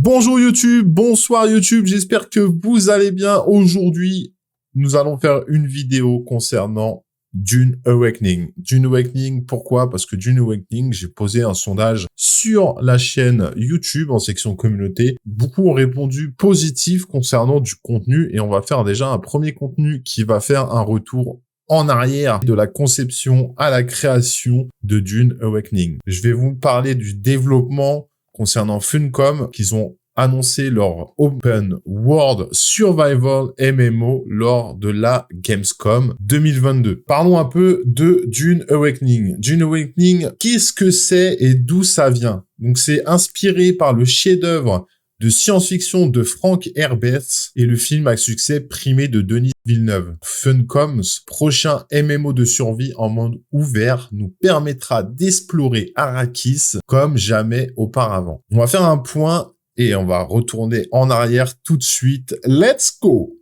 Bonjour YouTube, bonsoir YouTube, j'espère que vous allez bien. Aujourd'hui, nous allons faire une vidéo concernant DUNE Awakening. DUNE Awakening, pourquoi? Parce que DUNE Awakening, j'ai posé un sondage sur la chaîne YouTube en section communauté. Beaucoup ont répondu positif concernant du contenu et on va faire déjà un premier contenu qui va faire un retour en arrière de la conception à la création de DUNE Awakening. Je vais vous parler du développement concernant Funcom, qu'ils ont annoncé leur Open World Survival MMO lors de la Gamescom 2022. Parlons un peu de DUNE Awakening. DUNE Awakening, qu'est-ce que c'est et d'où ça vient? Donc c'est inspiré par le chef-d'œuvre de science-fiction de Frank Herbert et le film à succès primé de Denis Villeneuve. Funcom's prochain MMO de survie en monde ouvert nous permettra d'explorer Arrakis comme jamais auparavant. On va faire un point et on va retourner en arrière tout de suite. Let's go!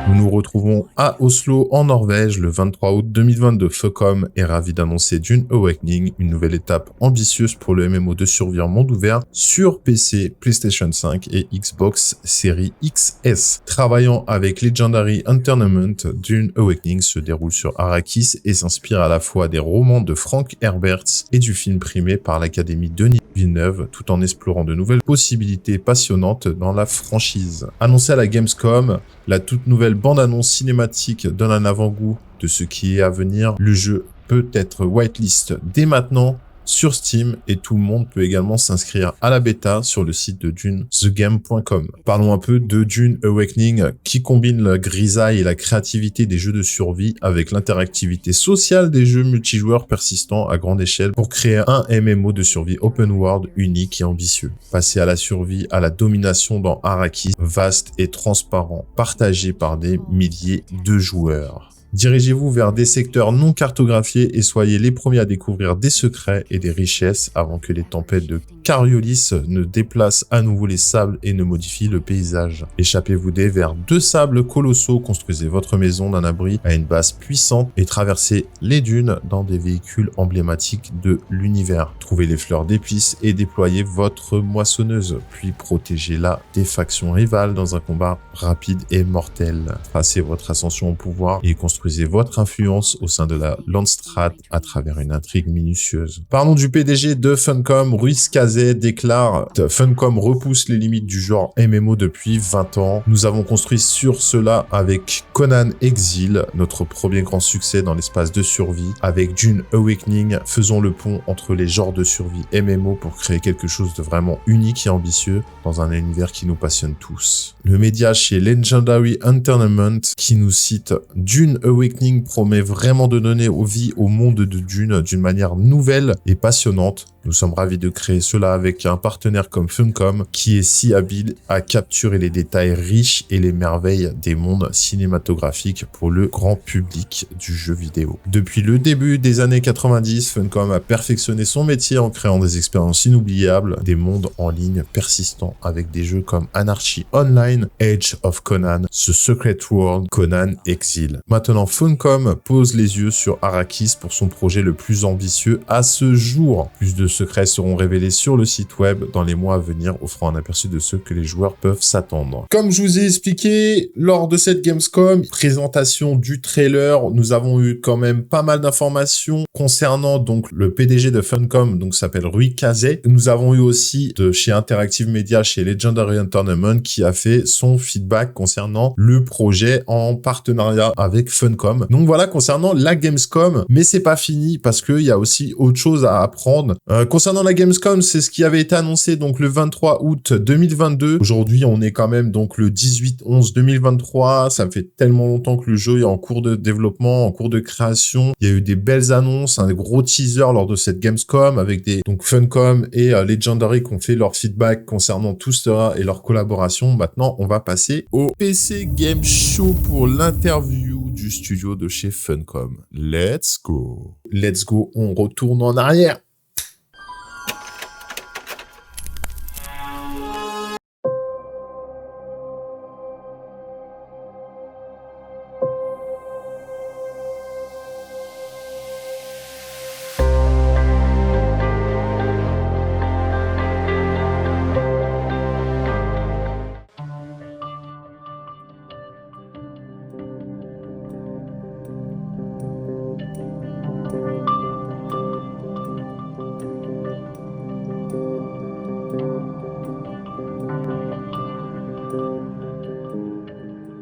Nous nous retrouvons à Oslo, en Norvège, le 23 août 2022. Funcom est ravi d'annoncer DUNE Awakening, une nouvelle étape ambitieuse pour le MMO de survie en monde ouvert sur PC, PlayStation 5 et Xbox Series XS. Travaillant avec Legendary Entertainment, DUNE Awakening se déroule sur Arrakis et s'inspire à la fois des romans de Frank Herbert et du film primé par l'Académie Denis Villeneuve, tout en explorant de nouvelles possibilités passionnantes dans la franchise. Annoncé à la Gamescom, la toute nouvelle bande-annonce cinématique donne un avant-goût de ce qui est à venir. Le jeu peut être whitelist dès maintenant sur Steam et tout le monde peut également s'inscrire à la bêta sur le site de thegame.com. Parlons un peu de DUNE Awakening qui combine la grisaille et la créativité des jeux de survie avec l'interactivité sociale des jeux multijoueurs persistants à grande échelle pour créer un MMO de survie open world unique et ambitieux. Passer à la survie, à la domination dans Arrakis, vaste et transparent, partagé par des milliers de joueurs. Dirigez-vous vers des secteurs non cartographiés et soyez les premiers à découvrir des secrets et des richesses avant que les tempêtes de Coriolis ne déplacent à nouveau les sables et ne modifient le paysage. Échappez-vous des vers deux sables colossaux, construisez votre maison d'un abri à une base puissante et traversez les dunes dans des véhicules emblématiques de l'univers. Trouvez les fleurs d'épices et déployez votre moissonneuse, puis protégez-la des factions rivales dans un combat rapide et mortel. Tracez votre ascension au pouvoir et construisez votre influence au sein de la Landstrat à travers une intrigue minutieuse. Parlons du PDG de Funcom, Ruiz Cazé déclare « Funcom repousse les limites du genre MMO depuis 20 ans. Nous avons construit sur cela avec Conan Exile, notre premier grand succès dans l'espace de survie. Avec DUNE Awakening, faisons le pont entre les genres de survie MMO pour créer quelque chose de vraiment unique et ambitieux dans un univers qui nous passionne tous. » Le média chez Legendary Entertainment qui nous cite « DUNE Awakening promet vraiment de donner vie au monde de Dune d'une manière nouvelle et passionnante. Nous sommes ravis de créer cela avec un partenaire comme Funcom qui est si habile à capturer les détails riches et les merveilles des mondes cinématographiques pour le grand public du jeu vidéo. Depuis le début des années 90, Funcom a perfectionné son métier en créant des expériences inoubliables, des mondes en ligne persistants avec des jeux comme Anarchy Online, Age of Conan, The Secret World, Conan Exile. Maintenant, Funcom pose les yeux sur Arrakis pour son projet le plus ambitieux à ce jour. Plus de secrets seront révélés sur le site web dans les mois à venir, offrant un aperçu de ce que les joueurs peuvent s'attendre. Comme je vous ai expliqué lors de cette Gamescom, présentation du trailer, nous avons eu quand même pas mal d'informations concernant donc le PDG de Funcom, donc s'appelle Ruiz Cazé. Nous avons eu aussi de chez Interactive Media, chez Legendary Entertainment, qui a fait son feedback concernant le projet en partenariat avec Funcom. Donc voilà concernant la Gamescom, mais c'est pas fini parce qu'il y a aussi autre chose à apprendre. Concernant la Gamescom, c'est ce qui avait été annoncé donc le 23 août 2022. Aujourd'hui, on est quand même donc le 18/11/2023. Ça fait tellement longtemps que le jeu est en cours de développement, en cours de création. Il y a eu des belles annonces, un gros teaser lors de cette Gamescom avec des donc Funcom et Legendary qui ont fait leur feedback concernant tout cela et leur collaboration. Maintenant, on va passer au PC Game Show pour l'interview du studio de chez Funcom. Let's go! Let's go, on retourne en arrière.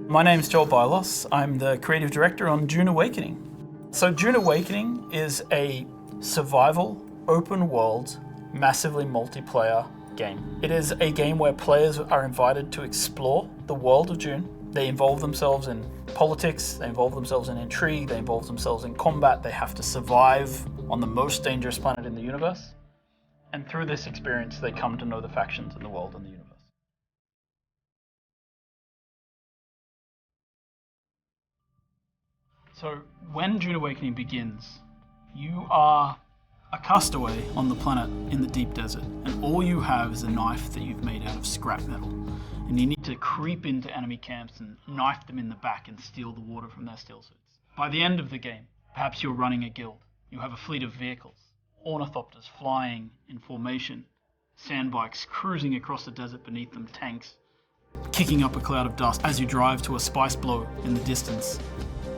My name's Joel Bylos. I'm the creative director on DUNE Awakening. So DUNE Awakening is a survival, open world, massively multiplayer game. It is a game where players are invited to explore the world of DUNE. They involve themselves in politics, they involve themselves in intrigue, they involve themselves in combat, they have to survive on the most dangerous planet in the universe. And through this experience, they come to know the factions in the world and the universe. So when DUNE Awakening begins, you are a castaway on the planet in the deep desert, and all you have is a knife that you've made out of scrap metal. And you need to creep into enemy camps and knife them in the back and steal the water from their still suits. By the end of the game, perhaps you're running a guild. You have a fleet of vehicles, ornithopters flying in formation, sandbikes cruising across the desert beneath them, tanks kicking up a cloud of dust as you drive to a spice blow in the distance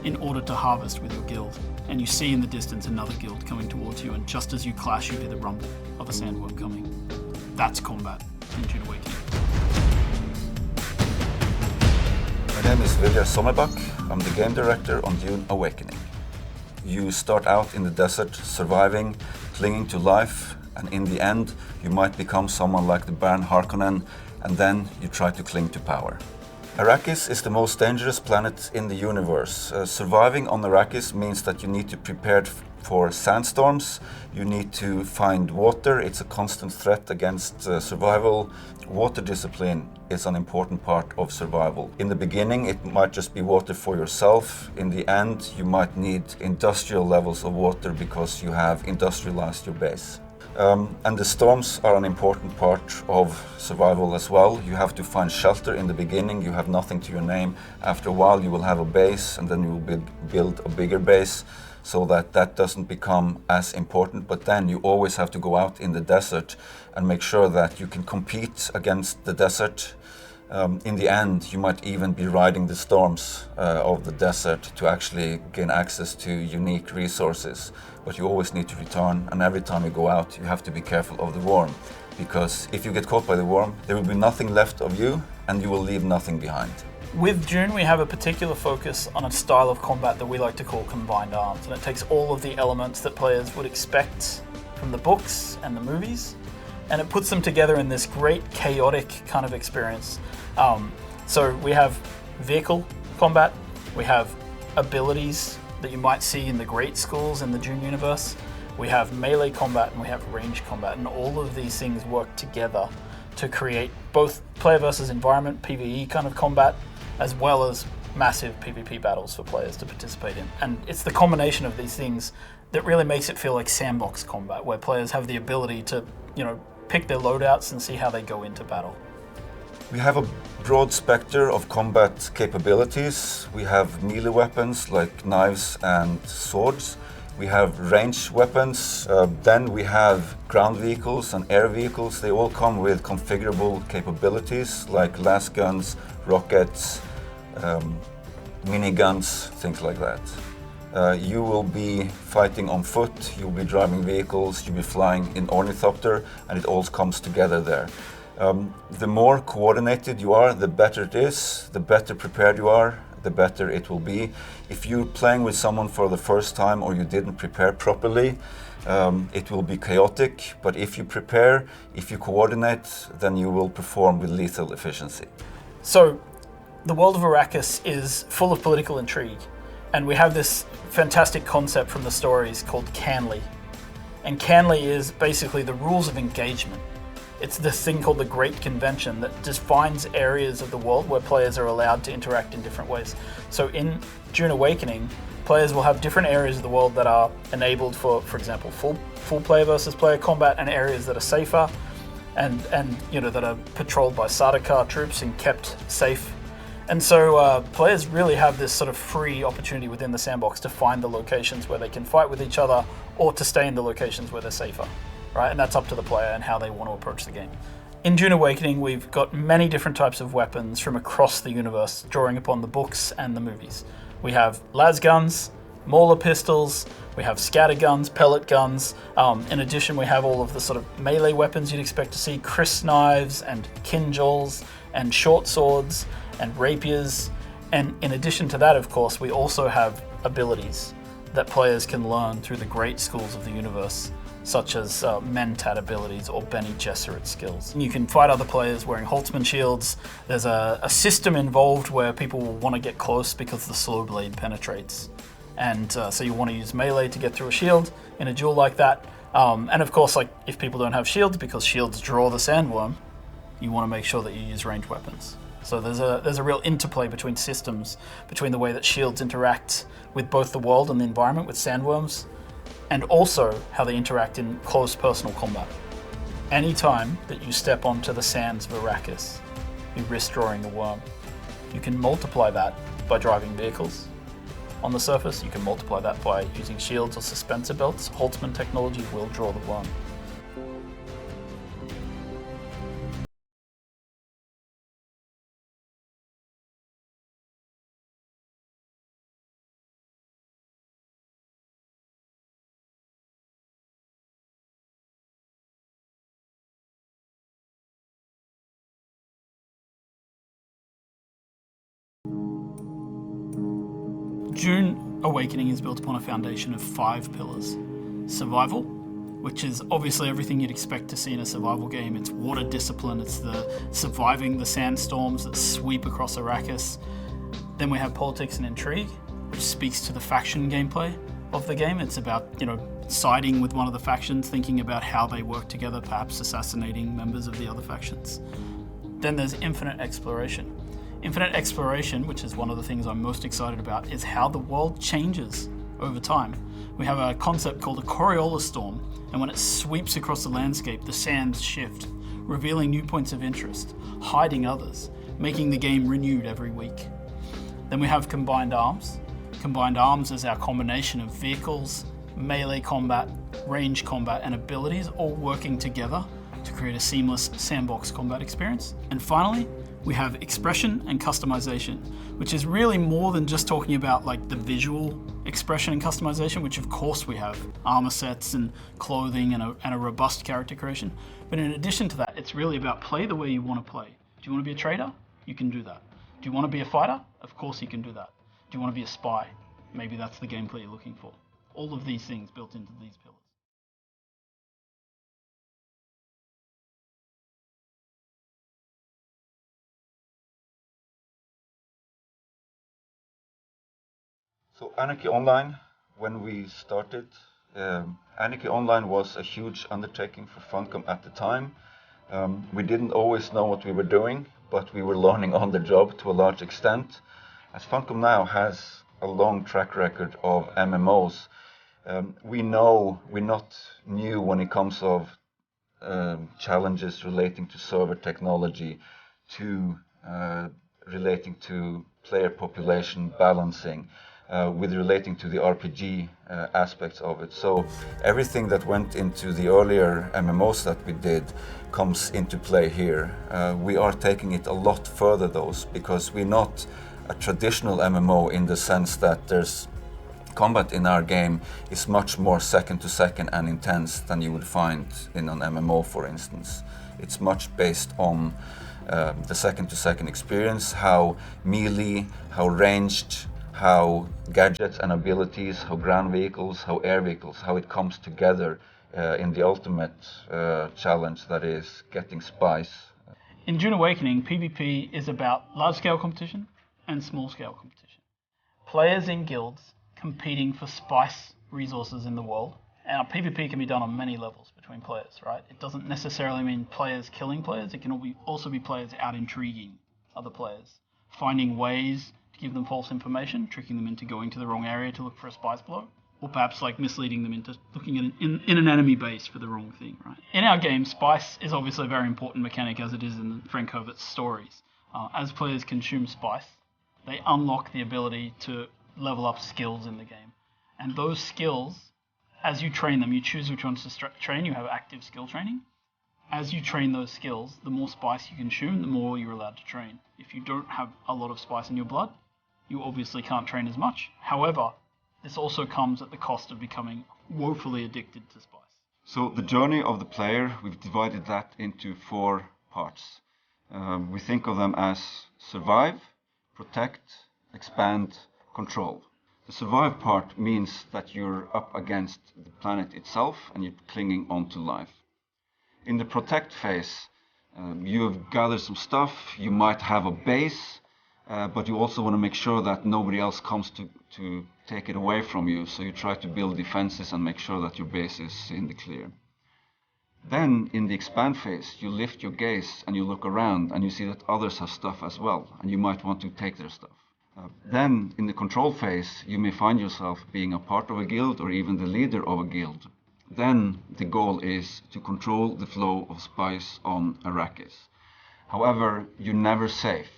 in order to harvest with your guild. And you see in the distance another guild coming towards you, and just as you clash, you hear the rumble of a sandworm coming. That's combat in DUNE Awakening. My name is Viljar Sommerbakk. I'm the game director on DUNE Awakening. You start out in the desert, surviving, clinging to life, and in the end, you might become someone like the Baron Harkonnen, and then you try to cling to power. Arrakis is the most dangerous planet in the universe. Surviving on Arrakis means that you need to prepare for sandstorms, you need to find water, it's a constant threat against survival. Water discipline is an important part of survival. In the beginning, it might just be water for yourself. In the end, you might need industrial levels of water because you have industrialized your base. And the storms are an important part of survival as well. You have to find shelter in the beginning, you have nothing to your name. After a while you will have a base, and then you will build a bigger base so that that doesn't become as important. But then you always have to go out in the desert and make sure that you can compete against the desert. In the end, you might even be riding the storms of the desert to actually gain access to unique resources. But you always need to return, and every time you go out, you have to be careful of the worm. Because if you get caught by the worm, there will be nothing left of you, and you will leave nothing behind. With DUNE, we have a particular focus on a style of combat that we like to call combined arms, and it takes all of the elements that players would expect from the books and the movies, and it puts them together in this great chaotic kind of experience. So we have vehicle combat, we have abilities that you might see in the great schools in the DUNE universe, we have melee combat, and we have range combat, and all of these things work together to create both player versus environment, PvE kind of combat, as well as massive PvP battles for players to participate in. And it's the combination of these things that really makes it feel like sandbox combat, where players have the ability to, pick their loadouts and see how they go into battle. We have a broad spectrum of combat capabilities. We have melee weapons like knives and swords. We have range weapons. Then we have ground vehicles and air vehicles. They all come with configurable capabilities like las guns, rockets, miniguns, things like that. You will be fighting on foot, you'll be driving vehicles, you'll be flying in ornithopter, and it all comes together there. The more coordinated you are, the better it is, the better prepared you are, the better it will be. If you're playing with someone for the first time or you didn't prepare properly, it will be chaotic, but if you prepare, if you coordinate, then you will perform with lethal efficiency. So, the world of Arrakis is full of political intrigue, and we have this fantastic concept from the stories called Canley. And Canley is basically the rules of engagement. It's this thing called the Great Convention that defines areas of the world where players are allowed to interact in different ways. So in Dune Awakening, players will have different areas of the world that are enabled for example, full player versus player combat, and areas that are safer and that are patrolled by Sardaukar troops and kept safe. And so players really have this sort of free opportunity within the sandbox to find the locations where they can fight with each other, or to stay in the locations where they're safer, right? And that's up to the player and how they want to approach the game. In Dune Awakening, we've got many different types of weapons from across the universe, drawing upon the books and the movies. We have las guns, mauler pistols, we have scatter guns, pellet guns. In addition, we have all of the sort of melee weapons you'd expect to see, cryst knives and kinjals and short swords and rapiers. And in addition to that, of course, we also have abilities that players can learn through the great schools of the universe, such as Mentat abilities or Bene Gesserit skills. You can fight other players wearing Holtzman shields. There's a system involved where people will want to get close because the slow blade penetrates. And so you want to use melee to get through a shield in a duel like that. And of course, like if people don't have shields, because shields draw the sandworm, you want to make sure that you use ranged weapons. So there's a real interplay between systems, between the way that shields interact with both the world and the environment with sandworms, and also how they interact in close personal combat. Anytime that you step onto the sands of Arrakis, you risk drawing a worm. You can multiply that by driving vehicles on the surface. You can multiply that by using shields or suspensor belts. Holtzman technology will draw the worm. Dune Awakening is built upon a foundation of 5 pillars. Survival, which is obviously everything you'd expect to see in a survival game. It's water discipline, it's the surviving the sandstorms that sweep across Arrakis. Then we have politics and intrigue, which speaks to the faction gameplay of the game. It's about, siding with one of the factions, thinking about how they work together, perhaps assassinating members of the other factions. Then there's infinite exploration. Infinite exploration, which is one of the things I'm most excited about, is how the world changes over time. We have a concept called a Coriolis storm, and when it sweeps across the landscape, the sands shift, revealing new points of interest, hiding others, making the game renewed every week. Then we have combined arms. Combined arms is our combination of vehicles, melee combat, range combat, and abilities all working together to create a seamless sandbox combat experience. And finally, we have expression and customization, which is really more than just talking about like the visual expression and customization, which of course we have armor sets and clothing and a robust character creation. But in addition to that, it's really about play the way you want to play. Do you want to be a trader? You can do that. Do you want to be a fighter? Of course you can do that. Do you want to be a spy? Maybe that's the gameplay you're looking for. All of these things built into these pillars. So Anarchy Online, when we started, Anarchy Online was a huge undertaking for Funcom at the time. We didn't always know what we were doing, but we were learning on the job to a large extent. As Funcom now has a long track record of MMOs, we're not new when it comes of challenges relating to server technology, to relating to player population balancing, with relating to the RPG aspects of it. So everything that went into the earlier MMOs that we did comes into play here. We are taking it a lot further though, because we're not a traditional MMO in the sense that there's combat in our game is much more second to second and intense than you would find in an MMO, for instance. It's much based on the second to second experience, how melee, how ranged, how gadgets and abilities, how ground vehicles, how air vehicles, how it comes together in the ultimate challenge that is getting spice. In Dune Awakening, PvP is about large-scale competition and small-scale competition. Players in guilds competing for spice resources in the world And PvP can be done on many levels between players, right? It doesn't necessarily mean players killing players. It can also be players out intriguing other players, finding ways to give them false information, tricking them into going to the wrong area to look for a spice blow, or perhaps like misleading them into looking at in an enemy base for the wrong thing, right? In our game, spice is obviously a very important mechanic, as it is in Frank Herbert's stories. As players consume spice, they unlock the ability to level up skills in the game. And those skills, as you train them, you choose which ones to train. You have active skill training. As you train those skills, the more spice you consume, the more you're allowed to train. If you don't have a lot of spice in your blood, you obviously can't train as much. However, this also comes at the cost of becoming woefully addicted to spice. So the journey of the player, we've divided that into 4 parts. We think of them as survive, protect, expand, control. The survive part means that you're up against the planet itself and you're clinging on to life. In the protect phase, you've gathered some stuff, you might have a base, but you also want to make sure that nobody else comes to take it away from you, so you try to build defenses and make sure that your base is in the clear. Then, in the expand phase, you lift your gaze and you look around and you see that others have stuff as well, and you might want to take their stuff. Then, in the control phase, you may find yourself being a part of a guild or even the leader of a guild. Then, the goal is to control the flow of spice on Arrakis. However, you're never safe.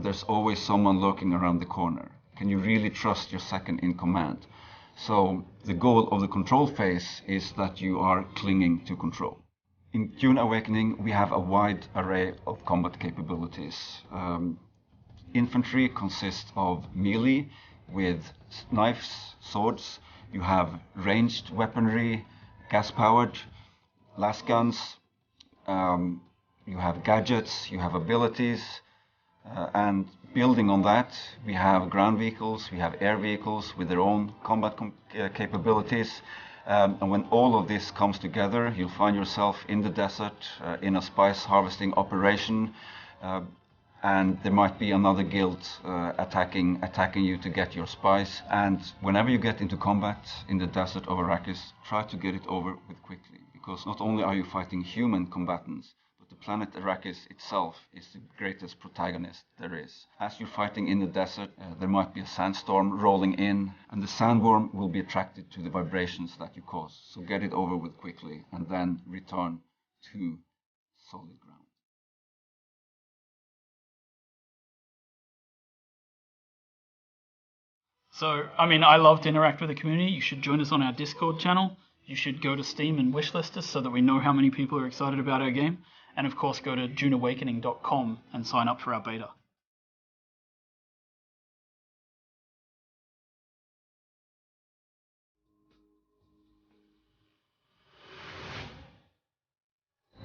There's always someone lurking around the corner. Can you really trust your second in command? So, the goal of the control phase is that you are clinging to control. In DUNE Awakening, we have a wide array of combat capabilities. Infantry consists of melee with knives, swords. You have ranged weaponry, gas-powered, las guns. You have gadgets, you have abilities. And building on that, we have ground vehicles, we have air vehicles with their own combat capabilities. And when all of this comes together, you'll find yourself in the desert, in a spice harvesting operation. And there might be another guild attacking you to get your spice. And whenever you get into combat in the desert of Arrakis, try to get it over with quickly. Because not only are you fighting human combatants, but the planet Arrakis itself is the greatest protagonist there is. As you're fighting in the desert, there might be a sandstorm rolling in, and the sandworm will be attracted to the vibrations that you cause. So get it over with quickly, and then return to solid ground. So, I love to interact with the community. You should join us on our Discord channel. You should go to Steam and wishlist us so that we know how many people are excited about our game. And of course, go to duneawakening.com and sign up for our beta.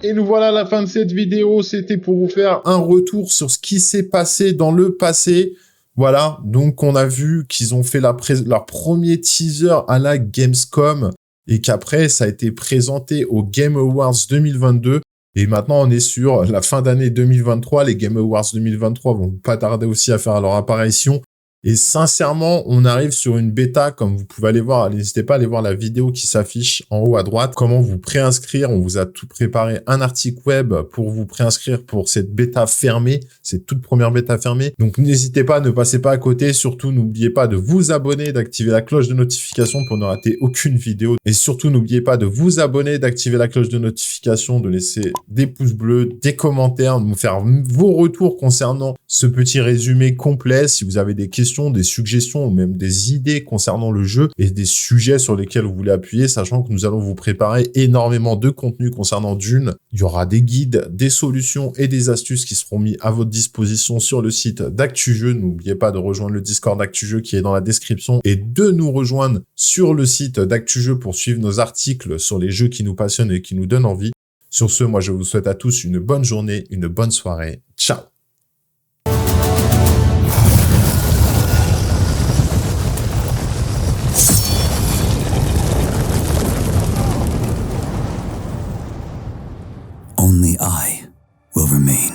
Et nous voilà à la fin de cette vidéo. C'était pour vous faire un retour sur ce qui s'est passé dans le passé. Voilà, donc on a vu qu'ils ont fait leur premier teaser à la Gamescom et qu'après ça a été présenté aux Game Awards 2022 et maintenant on est sur la fin d'année 2023. Les Game Awards 2023 vont pas tarder aussi à faire leur apparition et sincèrement on arrive sur une bêta comme vous pouvez aller voir, n'hésitez pas à aller voir la vidéo qui s'affiche en haut à droite, comment vous préinscrire. On vous a tout préparé un article web pour vous préinscrire pour cette bêta fermée, cette toute première bêta fermée. Donc n'hésitez pas, ne passez pas à côté, surtout n'oubliez pas de vous abonner, d'activer la cloche de notification pour ne rater aucune vidéo et surtout n'oubliez pas de vous abonner, d'activer la cloche de notification, de laisser des pouces bleus, des commentaires, de nous faire vos retours concernant ce petit résumé complet. Si vous avez des questions, des suggestions ou même des idées concernant le jeu et des sujets sur lesquels vous voulez appuyer, sachant que nous allons vous préparer énormément de contenu concernant Dune. Il y aura des guides, des solutions et des astuces qui seront mis à votre disposition sur le site d'ActuJeux. N'oubliez pas de rejoindre le Discord d'ActuJeux qui est dans la description et de nous rejoindre sur le site d'ActuJeux pour suivre nos articles sur les jeux qui nous passionnent et qui nous donnent envie. Sur ce, moi je vous souhaite à tous une bonne journée, une bonne soirée. Ciao! Only I will remain.